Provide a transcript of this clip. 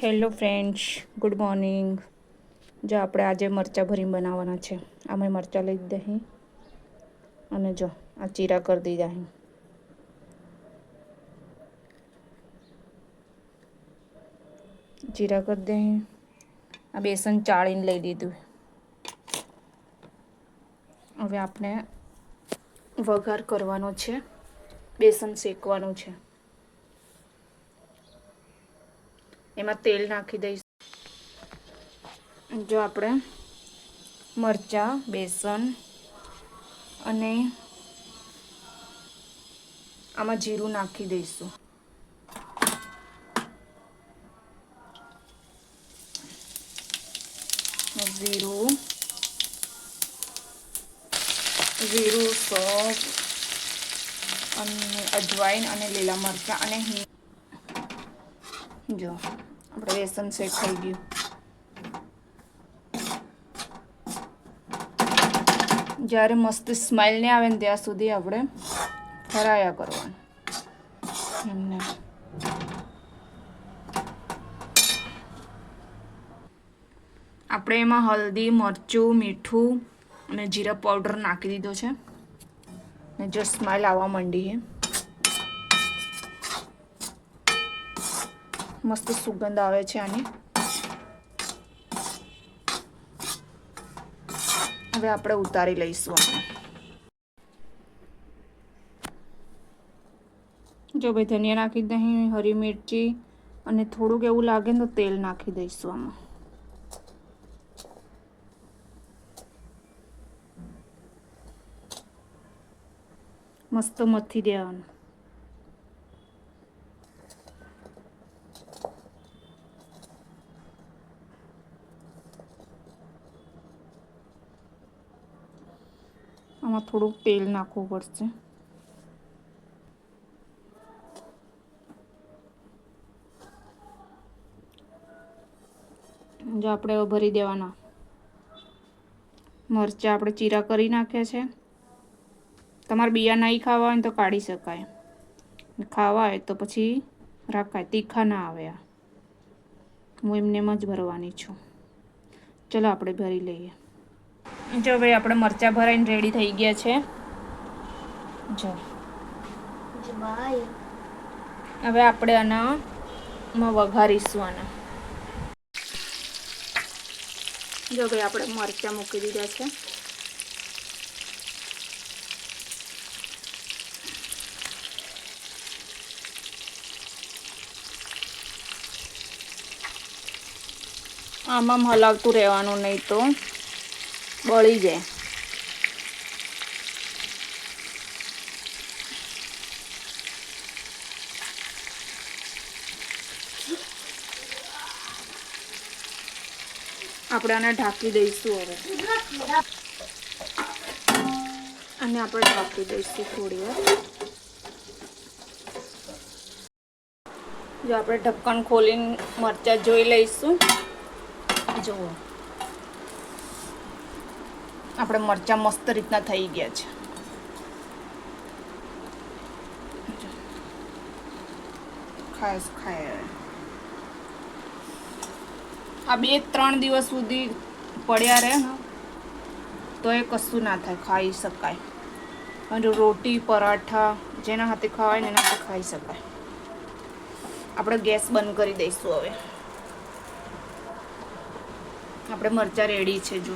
Hello friends, good morning. જો આપણે આજે મરચાં ભરીને બનાવવાના છે. આમાં મરચાં લઈ દહીં અને જો આ ચીરા કરી દીધા અહીં. જીરા કરી દહીં. આ બેસન ચાળીને લઈ દીધું. હવે આપણે વઘાર કરવાનો છે. બેસન શેકવાનું છે. એમાં તેલ નાખી દઈશું. જો આપણે મરચાં, બેસન અને આમાં જીરું નાખી દઈશું. જીરું, સોંફ અને અજવાઈન અને લીલા મરચાં અને હિંગ. જો આપણે બેસન સેટ થઈ ગયું. જ્યારે મસ્ત સ્મેલ નહીં આવે ને ત્યાં સુધી આપણે ફરાયા કરવાનું એમને. આપણે એમાં હળદી, મરચું, મીઠું અને જીરા પાવડર નાખી દીધો છે ને જો સ્મેલ આવવા માંડી છે. મસ્ત સુગંધ આવે છે આની. હવે આપણે ઉતારી લઈશું. જો ભાઈ ધનિયા નાખી દહીં, હરી મિરચી અને થોડુંક એવું લાગે ને તો તેલ નાખી દઈશું આમાં. મસ્ત મથી દેવાનું. આમાં થોડુંક તેલ નાખવું પડશે. જો આપણે ભરી દેવાના. મરચાં આપણે ચીરા કરી નાખ્યા છે. તમારે બિયા નહીં ખાવા હોય તો કાઢી શકાય. ખાવા હોય તો પછી રાખાય. તીખા ના આવે. આ હું એમનેમ જ ભરવાની છું. ચલો આપણે ભરી લઈએ. જો ભાઈ આપણે મરચાં ભરાઈને રેડી થઈ ગયા છે. જો હવે આપણે આનામાં વઘારીશું. આના જો ભાઈ આપણે મરચાં મૂકી દીધા છે. આમાં હલાવતું રહેવાનું, નહીં તો બળી જાય. આપણે આને ઢાંકી દઈશું. હવે અને આપણે ઢાંકી દઈશું થોડી વાર. જો આપણે ઢક્કણ ખોલીને મરચાં જોઈ લઈશું. જુઓ આપણે મરચાં મસ્ત રીતના થઈ ગયા છે. ખાસ ખાય. આ 2-3 દિવસ સુધી પડ્યા રહે ને તો એ કશું ના થાય, ખાઈ શકાય. અને રોટી, પરાઠા જેના હાથે ખાવાય ને એના હાથે ખાઈ શકાય. આપણે ગેસ બંધ કરી દઈશું. હવે આપણે મરચાં રેડી છે. જો